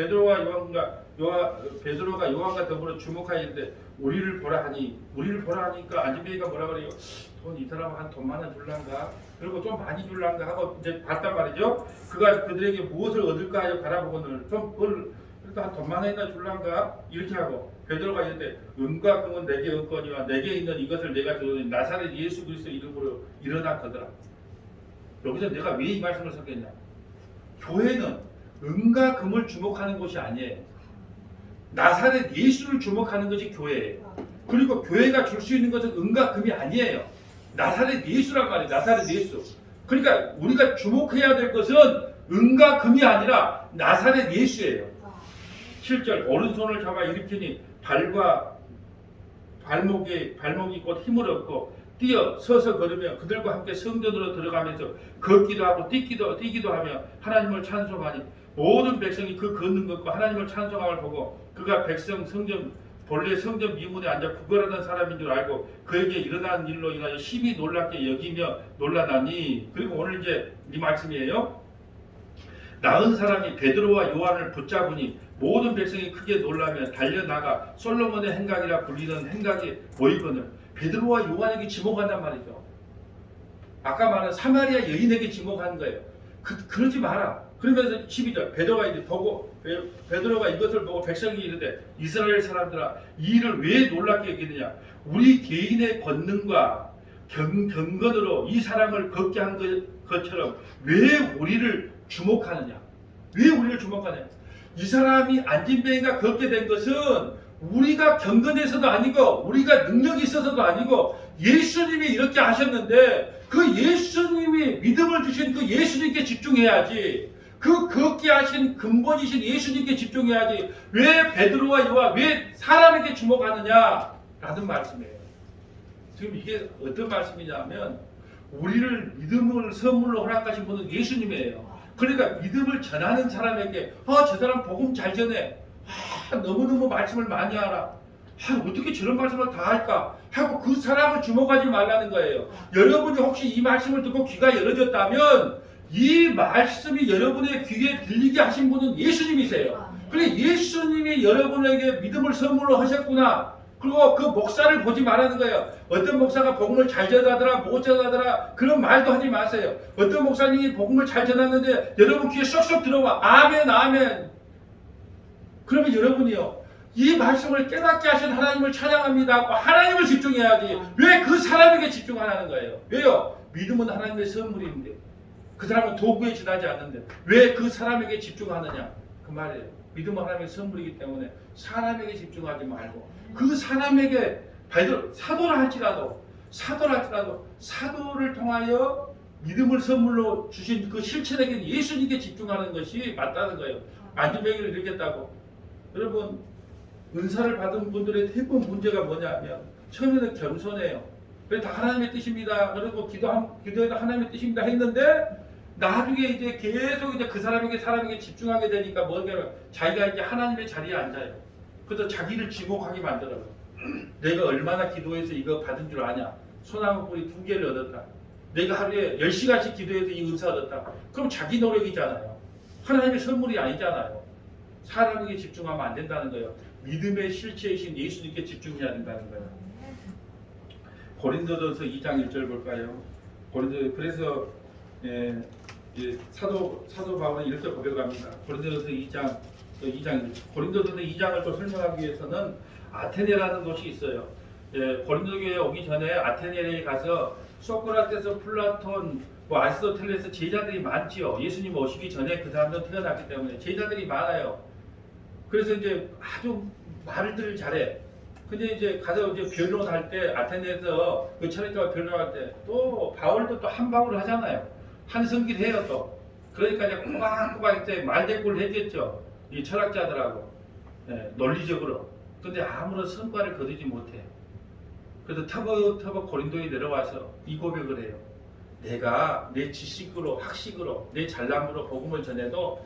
베드로가 요한과 더불어 주목하였는데 우리를 보라 하니까 안진뱅이가 뭐라 그래요? 이 사람 한 돈 많이 줄란가? 그리고 좀 많이 줄란가 하고 이제 봤단 말이죠. 그가 그들에게 무엇을 얻을까 하여 바라보고는 그래도 한 돈 많이나 줄란가? 이렇게 하고 베드로가 이랬대 은과 금은 내게 얻거니와 내게 있는 이것을 내가 주노니 나사렛 예수 그리스도 이름으로 일어났거더라. 여기서 내가 왜 이 말씀을 썼겠냐? 교회는 은과 금을 주목하는 곳이 아니에요. 나사렛 예수를 주목하는 것이 교회예요. 그리고 교회가 줄 수 있는 것은 은과 금이 아니에요. 나사렛 예수란 말이에요. 나사렛 예수. 그러니까 우리가 주목해야 될 것은 은과 금이 아니라 나사렛 예수예요. 7절 오른손을 잡아 일으키니 발목이 곧 힘을 얻고 뛰어 서서 걸으며 그들과 함께 성전으로 들어가면서 걷기도 하고 뛰기도 하며 하나님을 찬송하니 모든 백성이 그 걷는 것과 하나님을 찬송함을 보고 그가 본래 성전 미문에 앉아 구걸하던 사람인 줄 알고 그에게 일어난 일로 인하여 심히 놀랍게 여기며 놀라나니. 그리고 오늘 이제 이 말씀이에요. 나은 사람이 베드로와 요한을 붙잡으니 모든 백성이 크게 놀라며 달려나가 솔로몬의 행각이라 불리는 행각이 보이거늘 베드로와 요한에게 지목한단 말이죠. 아까 말한 사마리아 여인에게 지목한 거예요. 그러지 마라. 그러면서 12절 베드로가 이것을 보고 백성이 이르되 이스라엘 사람들아 이 일을 왜 놀랍게 여기느냐? 우리 개인의 권능과 경건으로 이 사람을 걷게 한 것처럼 왜 우리를 주목하느냐? 왜 우리를 주목하느냐? 이 사람이 안진뱅이가 걷게 된 것은 우리가 경건해서도 아니고 우리가 능력이 있어서도 아니고 예수님이 이렇게 하셨는데 그 예수님이 믿음을 주신 그 예수님께 집중해야지. 그 걷게 하신 근본이신 예수님께 집중해야지. 왜 베드로와 요한 왜 사람에게 주목하느냐? 라는 말씀이에요. 지금 이게 어떤 말씀이냐면 우리를 믿음을 선물로 허락하신 분은 예수님이에요. 그러니까 믿음을 전하는 사람에게 저 사람 복음 잘 전해. 너무너무 말씀을 많이 알아. 어떻게 저런 말씀을 다 할까? 하고 그 사람을 주목하지 말라는 거예요. 여러분이 혹시 이 말씀을 듣고 귀가 열어졌다면 이 말씀이 여러분의 귀에 들리게 하신 분은 예수님이세요. 그래 예수님이 여러분에게 믿음을 선물로 하셨구나. 그리고 그 목사를 보지 말라는 거예요. 어떤 목사가 복음을 잘 전하더라 못 전하더라 그런 말도 하지 마세요. 어떤 목사님이 복음을 잘 전하는데 여러분 귀에 쏙쏙 들어와. 아멘 아멘. 그러면 여러분이요 이 말씀을 깨닫게 하신 하나님을 찬양합니다. 하나님을 집중해야지. 왜 그 사람에게 집중하라는 거예요? 왜요? 믿음은 하나님의 선물인데 그 사람은 도구에 지나지 않는데 왜 그 사람에게 집중하느냐? 그 말이에요. 믿음은 하나님의 선물이기 때문에 사람에게 집중하지 말고 그 사람에게 사도를 할지라도 사도를 통하여 믿음을 선물로 주신 그 실천에게 예수님께 집중하는 것이 맞다는 거예요. 안진뱅이를 일으켰다고. 여러분 은사를 받은 분들의 대부분 문제가 뭐냐면 처음에는 겸손해요. 그래서 다 하나님의 뜻입니다. 그리고 기도해도 하나님의 뜻입니다 했는데 나중에 이제 계속 그 사람에게 집중하게 되니까 뭐냐면 자기가 이제 하나님의 자리에 앉아요. 그래서 자기를 지목하게 만들어요. 내가 얼마나 기도해서 이거 받은 줄 아냐? 소나무 뿌리 2개를 얻었다. 내가 하루에 10시간씩 기도해서 이 은사 얻었다. 그럼 자기 노력이잖아요. 하나님의 선물이 아니잖아요. 사람에게 집중하면 안 된다는 거예요. 믿음의 실체이신 예수님께 집중해야 된다는 거예요. 고린도전서 2장 1절 볼까요? 그래서 사도 바울은 이렇게 고백합니다. 고린도전서 2장 2장 고린도전서 2장을 또 설명하기 위해서는 아테네라는 곳이 있어요. 고린도 교회에 오기 전에 아테네에 가서 소크라테스, 플라톤, 아리스토텔레스 제자들이 많지요. 예수님 오시기 전에 그 사람들은 태어났기 때문에 제자들이 많아요. 그래서 이제 아주 말들을 잘해. 근데 이제 가서 이제 변론할 때 아테네에서 그 철학자와 변론할 때 또 바울도 또 한 방울 하잖아요. 한 성기를 해요 또. 그러니까 이제 꼬박꼬박 이제 말대꾸를 했겠죠. 이 철학자들하고 논리적으로. 근데 아무런 성과를 거두지 못해. 그래서 터벅터벅 고린도에 내려와서 이 고백을 해요. 내가 내 지식으로 학식으로 내 잘남으로 복음을 전해도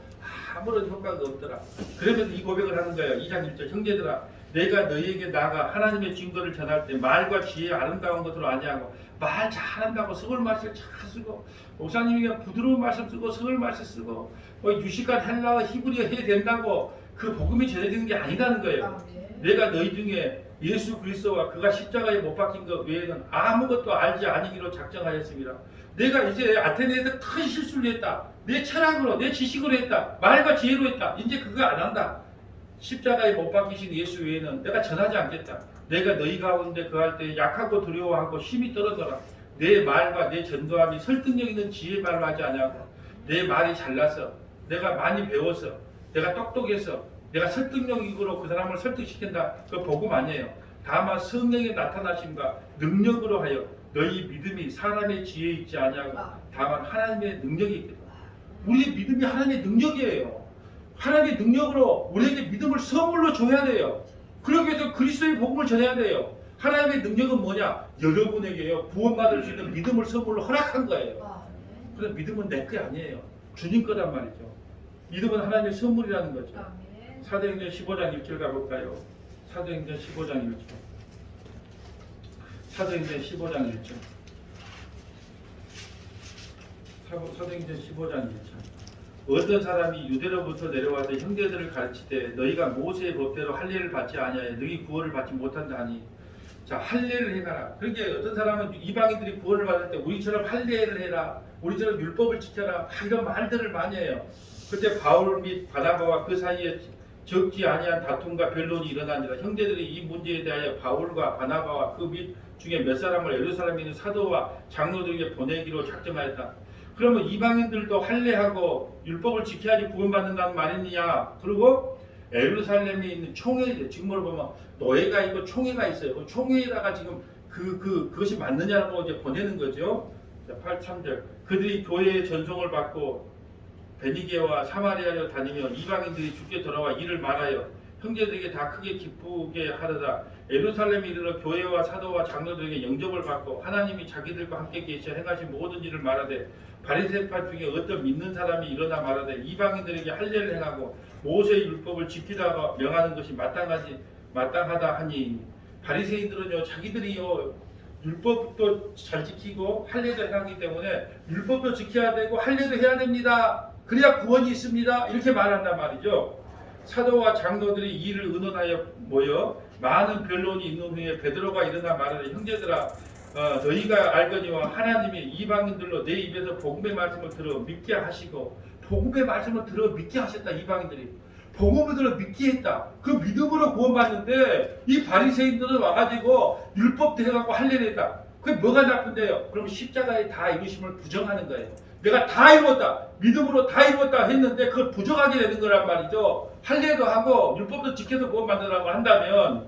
아무런 효과가 없더라. 그러면서 이 고백을 하는 거예요. 2장 1절 형제들아 내가 너희에게 나가 하나님의 증거를 전할 때 말과 지혜의 아름다운 것으로 아니하고 말 잘한다고 서울 말씀 잘 쓰고 목사님이 부드러운 말씀 쓰고 서울 말씀 쓰고 유식한 헬라어 히브리어 해야 된다고 그 복음이 전해지는 게 아니라는 거예요. 내가 너희 중에 예수 그리스도와 그가 십자가에 못 박힌 것 외에는 아무것도 알지 아니기로 작정하였습니다. 내가 이제 아테네에서 큰 실수를 했다. 내 철학으로 내 지식으로 했다. 말과 지혜로 했다. 이제 그거 안 한다. 십자가에 못 박히신 예수 외에는 내가 전하지 않겠다. 내가 너희 가운데 거할 때 약하고 두려워하고 힘이 떨어져라. 내 말과 내 전도함이 설득력 있는 지혜의 말로 하지 아니하고 내 말이 잘나서 내가 많이 배워서 내가 똑똑해서 내가 설득력으로 그 사람을 설득시킨다. 그 복음 아니에요. 다만 성령의 나타나심과 능력으로 하여 너희 믿음이 사람의 지혜에 있지 아니하고 다만 하나님의 능력이 있겠다. 우리의 믿음이 하나님의 능력이에요. 하나님의 능력으로 우리에게 믿음을 선물로 줘야 돼요. 그러기 위해서 그리스도의 복음을 전해야 돼요. 하나님의 능력은 뭐냐? 여러분에게요. 구원받을 수 있는 믿음을 선물로 허락한 거예요. 그래서 믿음은 내 게 아니에요. 주님 거란 말이죠. 믿음은 하나님의 선물이라는 거죠. 사도행전 15장 1절 가볼까요? 사도행전 15장 1절. 사도행전 15장 1절. 사도행전 15장 1절. 어떤 사람이 유대로부터 내려와서 형제들을 가르치되 너희가 모세의 법대로 할례를 받지 아니하여 너희 구원을 받지 못한다 하니 자 할례를 해가라. 그러니까 어떤 사람은 이방인들이 구원을 받을 때 우리처럼 할례를 해라. 우리처럼 율법을 지켜라. 이런 말들을 많이 해요. 그때 바울 및 바나바와 그 사이에 적지 아니한 다툼과 변론이 일어나니라. 형제들이 이 문제에 대하여 바울과 바나바와 그 및 중에 몇 사람을 예루살렘에 있는 사도와 장로들에게 보내기로 작정하였다. 그러면 이방인들도 할례하고 율법을 지켜야지 구원받는다는 말이냐? 그리고 예루살렘에 있는 총회, 지금으로 보면 노예가 있고 총회가 있어요. 그 총회에다가 지금 그것이 맞느냐고 이제 보내는 거죠. 8.3절 그들이 교회의 전송을 받고 베니게와 사마리아로 다니며 이방인들이 주께 돌아와 이를 말하여 형제들에게 다 크게 기쁘게 하려다. 예루살렘에 이르러 교회와 사도와 장로들에게 영접을 받고 하나님이 자기들과 함께 계셔 행하신 모든 일을 말하되 바리새파 중에 어떤 믿는 사람이 일어나 말하되 이방인들에게 할례를 행하고 모세의 율법을 지키다가 명하는 것이 마땅하다 하니 바리새인들은요 자기들이요 율법도 잘 지키고 할례도 행하기 때문에 율법도 지켜야 되고 할례도 해야 됩니다. 그래야 구원이 있습니다. 이렇게 말한단 말이죠. 사도와 장로들이 이 일을 의논하여 모여 많은 변론이 있는 후에 베드로가 일어나 말하되 형제들아 너희가 알거니와 하나님이 이방인들로 내 입에서 복음의 말씀을 들어 믿게 하시고 복음의 말씀을 들어 믿게 하셨다. 이방인들이 복음을 들어 믿게 했다. 그 믿음으로 구원받는데 이 바리새인들은 와가지고 율법도 해갖고 할례를 했다. 그게 뭐가 나쁜데요? 그럼 십자가에 다 이루심을 부정하는 거예요. 내가 다 이루었다. 믿음으로 다 이루었다 했는데 그걸 부정하게 되는 거란 말이죠. 할례도 하고 율법도 지켜서 구원받으라고 한다면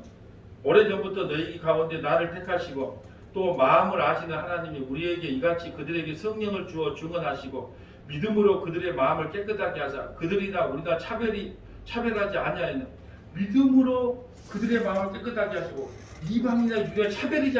오래전부터 너희 가운데 나를 택하시고 또 마음을 아시는 하나님이 우리에게 이같이 그들에게 성령을 주어 증언하시고 믿음으로 그들의 마음을 깨끗하게 하사 그들이나 우리나 차별하지 아니하였는 믿음으로 그들의 마음을 깨끗하게 하시고 이방이나 유대와 차별하지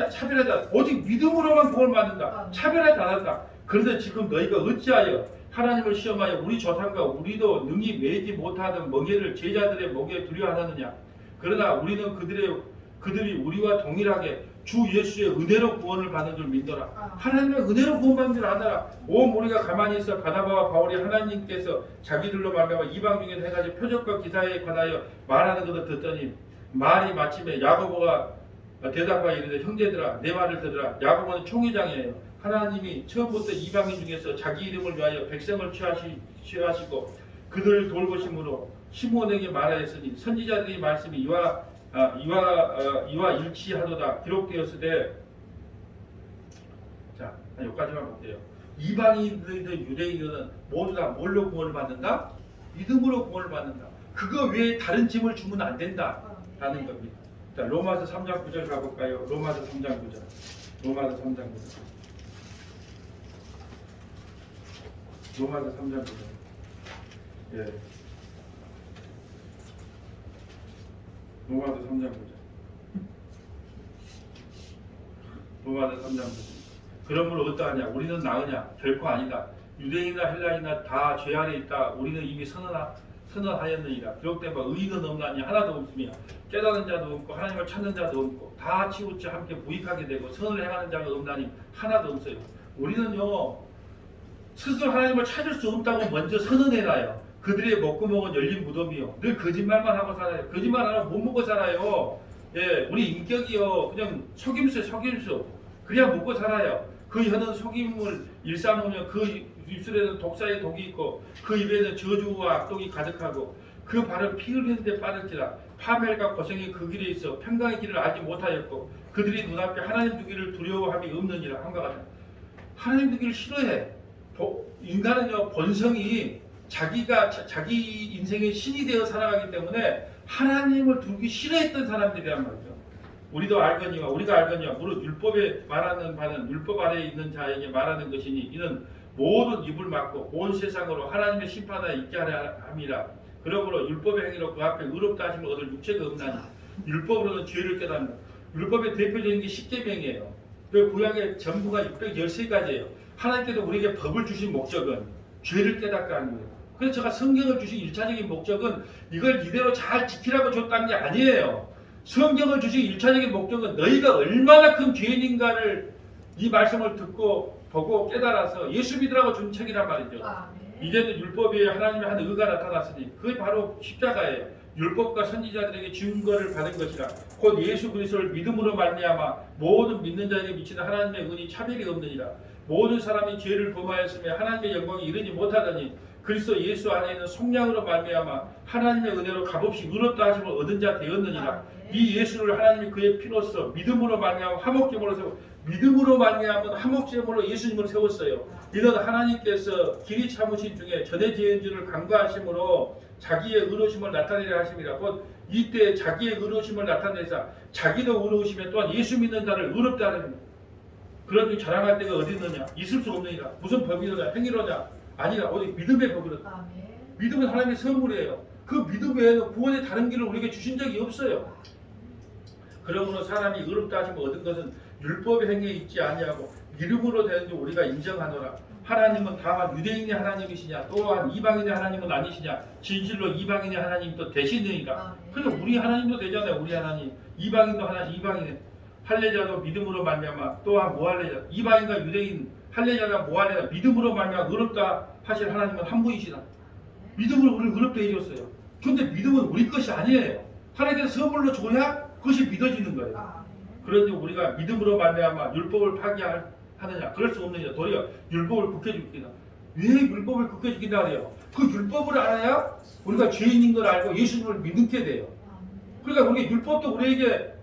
않다. 오직 믿음으로만 구원받는다. 차별하지 않았다. 그런데 지금 너희가 어찌하여 하나님을 시험하여 우리 조상과 우리도 능히 매지 못하는 멍에를 제자들의 멍에 두려워하느냐. 그러나 우리는 그들이 우리와 동일하게 주 예수의 은혜로 구원을 받는 줄 믿더라. 하나님의 은혜로 구원받는 줄 아느라. 온 우리가 가만히 있어 바나바와 바울이 하나님께서 자기들로 말미암아 이방 중에 해가지고 표적과 기사에 관하여 말하는 것을 듣더니 말이 마침에 야고보가 대답하여 이르되 형제들아 내 말을 들으라. 야고보는 총회장이에요. 하나님이 처음부터 이방인 중에서 자기 이름을 위하여 백성을 취하시고 그들을 돌보심으로 시몬에게 말하였으니 선지자들의 말씀이 이와 일치하도다 기록되었으되. 자, 여기까지만 볼게요. 이방인들이든 유대인들은 모두 다 뭘로 구원을 받는다? 믿음으로 구원을 받는다. 그거 외에 다른 짐을 주면 안 된다라는 겁니다. 자, 로마서 3장 9절 가볼까요? 로마서 3장 9절. 로마서 3장 9절. 로마서 3장 9절. 예. 로마서 3장 9절. 로마서 3장 9절. 그러므로 어떠하냐? 우리는 나으냐? 결코 아니다. 유대인이나 헬라인이나 다 죄 아래 있다. 우리는 이미 선언하였느니라. 기록된 바 의인은 없나니 하나도 없으며 깨달은 자도 없고 하나님을 찾는 자도 없고 다 치우쳐 함께 부익하게 되고 선을 행하는 자가 없나니 하나도 없어요. 우리는요 스스로 하나님을 찾을 수 없다고 먼저 선언해놔요. 그들의 먹구멍은 열린 무덤이요. 늘 거짓말만 하고 살아요. 거짓말 안 하면 못 먹고 살아요. 예, 우리 인격이요 그냥 속임수. 그래야 먹고 살아요. 그 혀는 속임을 일삼으며 그 입술에는 독사의 독이 있고 그 입에는 저주와 악독이 가득하고 그 발은 피 흘리는데 빠를지라. 파멸과 고생이 그 길에 있어 평강의 길을 알지 못하였고 그들이 눈앞에 하나님 두기를 두려워함이 없느니라. 한과 같아. 하나님 두기를 싫어해. 인간은요 본성이 자기 인생의 신이 되어 살아가기 때문에 하나님을 두기 싫어했던 사람들이란 말이죠. 우리가 알거니와 무릇 율법에 말하는 바는 율법 아래에 있는 자에게 말하는 것이니 이는 모든 입을 막고 온 세상으로 하나님의 심판하에 있게 하려 함이라. 그러므로 율법의 행위로 그 앞에 의롭다 하심을 얻을 육체가 없나니 율법으로는 죄를 깨닫는다. 율법의 대표적인 게 십계명이에요. 그 구약의 전부가 613가지예요. 하나님께서 우리에게 법을 주신 목적은 죄를 깨닫게 하는 거예요. 그래서 제가 성경을 주신 1차적인 목적은 이걸 이대로 잘 지키라고 줬다는 게 아니에요. 성경을 주신 1차적인 목적은 너희가 얼마나 큰 죄인인가를 이 말씀을 듣고 보고 깨달아서 예수 믿으라고 준 책이란 말이죠. 이제는 율법에 하나님의 한 의가 나타났으니 그게 바로 십자가예요. 율법과 선지자들에게 증거를 받은 것이라. 곧 예수 그리스도를 믿음으로 말미암아 모든 믿는 자에게 미치는 하나님의 은이 차별이 없느니라. 모든 사람이 죄를 범하였으며 하나님의 영광이 이르지 못하더니 그리스도 예수 안에 있는 속량으로 말미암아 하나님의 은혜로 값없이 의롭다 하심을 얻은 자 되었느니라. 이 예수를 하나님이 그의 피로써 믿음으로 말미암아 화목제물로 세워 믿음으로 말미암아 화목제물로 예수님을 세웠어요. 이는 하나님께서 길이 참으신 중에 전에 지은 줄을 간과하심으로 자기의 의로우심을 나타내려 하심이라. 곧 이때 자기의 의로우심을 나타내사 자기도 의로우시며 또한 예수 믿는 자를 의롭다 하는 그런 일 자랑할 때가 어디 있느냐? 있을 수 없느니라. 무슨 법이로냐? 행위로냐? 아니라 오직 믿음의 법으로. 믿음은 하나님의 선물이에요. 그 믿음 외에는 구원의 다른 길을 우리에게 주신 적이 없어요. 그러므로 사람이 의롭다 하심을 얻은 것은 율법의 행위에 있지 아니하고 믿음으로 되는 줄 우리가 인정하노라. 하나님은 다만 유대인의 하나님이시냐 또한 이방인의 하나님은 아니시냐. 진실로 이방인의 하나님 또 되시느니라. 그래서 우리 하나님도 되잖아요. 우리 하나님. 이방인도 하나님 이방인의 할례자도 믿음으로 말미암아 또한 모할례자. 이방인과 유대인 할례자가 모할례자 믿음으로 말미암아 의롭다 하실 하나님은 한 분이시다. 믿음으로 우리를 의롭다 해줬어요. 그런데 믿음은 우리 것이 아니에요. 하나님께서 선물로 줘야 그것이 믿어지는 거예요. 그런데 우리가 믿음으로 말미암아 율법을 파기하느냐? 그럴 수 없느냐? 도리어 율법을 굳게지키다. 왜 율법을 굳게지킨다 그래요? 그 율법을 알아야 우리가 죄인인 걸 알고 예수님을 믿게 돼요. 그러니까 우리 율법도 우리에게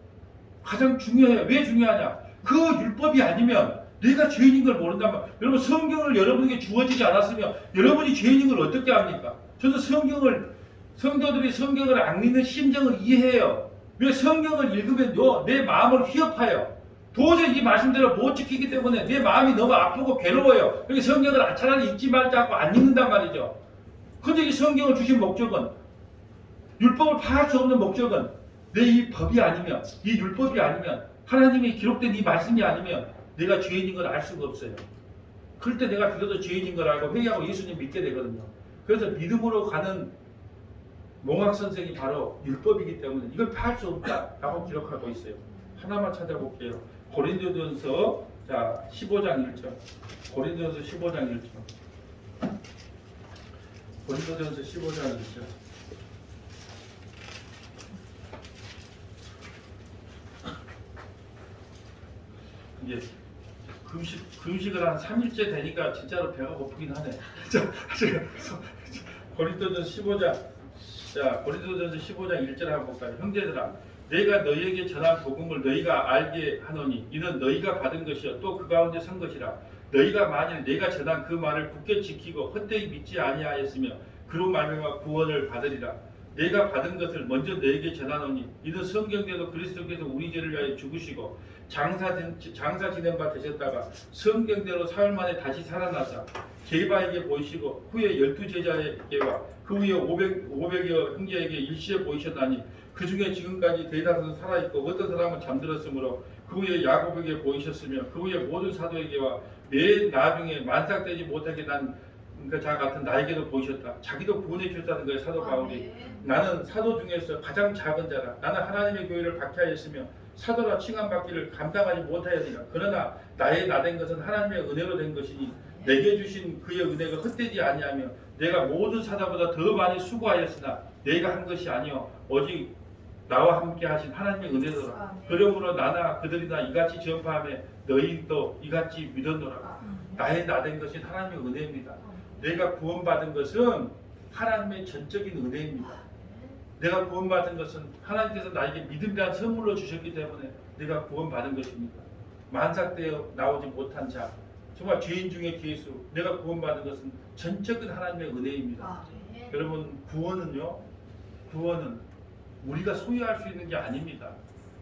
가장 중요해요. 왜 중요하냐? 그 율법이 아니면 내가 죄인인 걸 모른단 말이에요. 여러분 성경을 여러분에게 주어지지 않았으면 여러분이 죄인인 걸 어떻게 합니까? 저도 성도들이 성경을 안 믿는 심정을 이해해요. 왜 성경을 읽으면요 내 마음을 휘협하여 도저히 이 말씀대로 못 지키기 때문에 내 마음이 너무 아프고 괴로워요. 그러니까 성경을 차라리 읽지 말자 하고 안 읽는단 말이죠. 근데 이 성경을 주신 목적은 율법을 파할 수 없는 목적은 내 이 법이 아니면 이 율법이 아니면 하나님이 기록된 이 말씀이 아니면 내가 죄인인 걸 알 수가 없어요. 그럴 때 내가 비로소 죄인인 걸 알고 회개하고 예수님 믿게 되거든요. 그래서 믿음으로 가는 몽학선생이 바로 율법이기 때문에 이걸 파할 수 없다라고 기록하고 있어요. 하나만 찾아볼게요. 고린도전서 15장 1절. 고린도전서 15장 1절. 고린도전서 15장 1절. 이제 금식을 한 3일째 되니까 진짜로 배가 고프긴 하네. 자, 고린도전서 15장. 자, 고린도전서 15장 1절 한번 볼까요? 형제들아, 내가 너희에게 전한 복음을 너희가 알게 하노니 이는 너희가 받은 것이요 또 그 가운데 선 것이라. 너희가 만일 내가 전한 그 말을 굳게 지키고 헛되이 믿지 아니하였으며 그로 말미암아 구원을 받으리라. 내가 받은 것을 먼저 너에게 전하노니 이는 성경대로 그리스도께서 우리 죄를 위하여 죽으시고 장사 지낸 바 되셨다가 성경대로 사흘 만에 다시 살아나사 게바에게 보이시고 후에 12제자에게와 그 후에 500여 형제에게 일시에 보이셨나니 그 중에 지금까지 대다수는 살아있고 어떤 사람은 잠들었으므로 그 후에 야곱에게 보이셨으며 그 후에 모든 사도에게와 맨 나중에 만삭되지 못하게 난 자 같은 나에게도 보이셨다. 자기도 구원해 주셨다는 거예요. 사도 바울이. 나는 사도 중에서 가장 작은 자라. 나는 하나님의 교회를 박해하였으며 사도라 칭함받기를 감당하지 못하였으나 그러나 나의 나된 것은 하나님의 은혜로 된 것이니 내게 주신 그의 은혜가 헛되지 아니하며 내가 모든 사도보다 더 많이 수고하였으나 내가 한 것이 아니요 오직 나와 함께 하신 하나님의 은혜더라. 그러므로 나나 그들이나 이같이 전파하며 너희도 이같이 믿었노라. 나의 나된 것이 하나님의 은혜입니다. 내가 구원받은 것은 하나님의 전적인 은혜입니다. 내가 구원받은 것은 하나님께서 나에게 믿음이라는 선물로 주셨기 때문에 내가 구원받은 것입니다. 만삭되어 나오지 못한 자, 정말 죄인 중에 괴수, 내가 구원받은 것은 전적인 하나님의 은혜입니다. 여러분, 구원은 우리가 소유할 수 있는 게 아닙니다.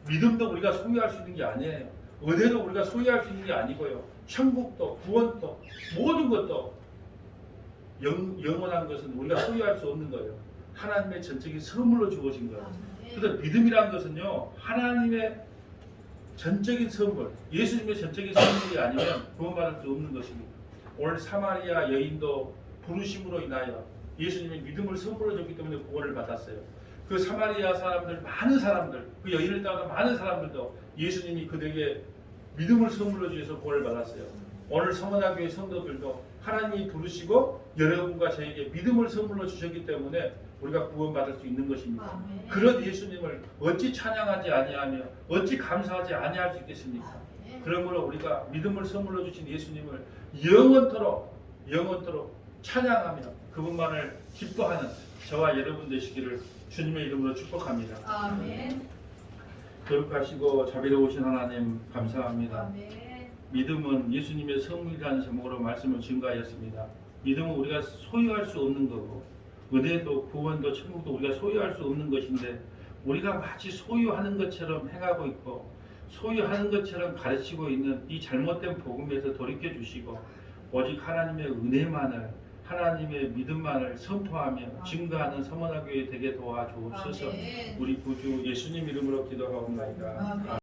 믿음도 우리가 소유할 수 있는 게 아니에요. 은혜도 우리가 소유할 수 있는 게 아니고요. 천국도 구원도 모든 것도 영원한 것은 우리가 소유할 수 없는 거예요. 하나님의 전적인 선물로 주어진 거예요. 그래서 믿음이라는 것은요, 하나님의 전적인 선물, 예수님의 전적인 선물이 아니면 구원받을 수 없는 것입니다. 오늘 사마리아 여인도 부르심으로 인하여 예수님의 믿음을 선물로 줬기 때문에 구원을 받았어요. 그 사마리아 사람들, 많은 사람들, 그 여인을 따라 많은 사람들도 예수님이 그들에게 믿음을 선물로 주셔서 구원을 받았어요. 오늘 성원학교의 성도들도 하나님이 부르시고 여러분과 저에게 믿음을 선물로 주셨기 때문에 우리가 구원받을 수 있는 것입니다. 그런 예수님을 어찌 찬양하지 아니하며 어찌 감사하지 아니할 수 있겠습니까? 그러므로 우리가 믿음을 선물로 주신 예수님을 영원토록 찬양하며 그분만을 기뻐하는 저와 여러분 되시기를 주님의 이름으로 축복합니다. 아멘. 거룩하시고 자비로우신 하나님 감사합니다. 아멘. 믿음은 예수님의 성물이라는 제목으로 말씀을 증거하였습니다. 믿음은 우리가 소유할 수 없는 거고 은혜도 구원도 천국도 우리가 소유할 수 없는 것인데 우리가 마치 소유하는 것처럼 행하고 있고 소유하는 것처럼 가르치고 있는 이 잘못된 복음에서 돌이켜 주시고 오직 하나님의 은혜만을 하나님의 믿음만을 선포하며 증거하는 서머나교회 되게 도와주옵소서. 우리 구주 예수님 이름으로 기도하옵나이다.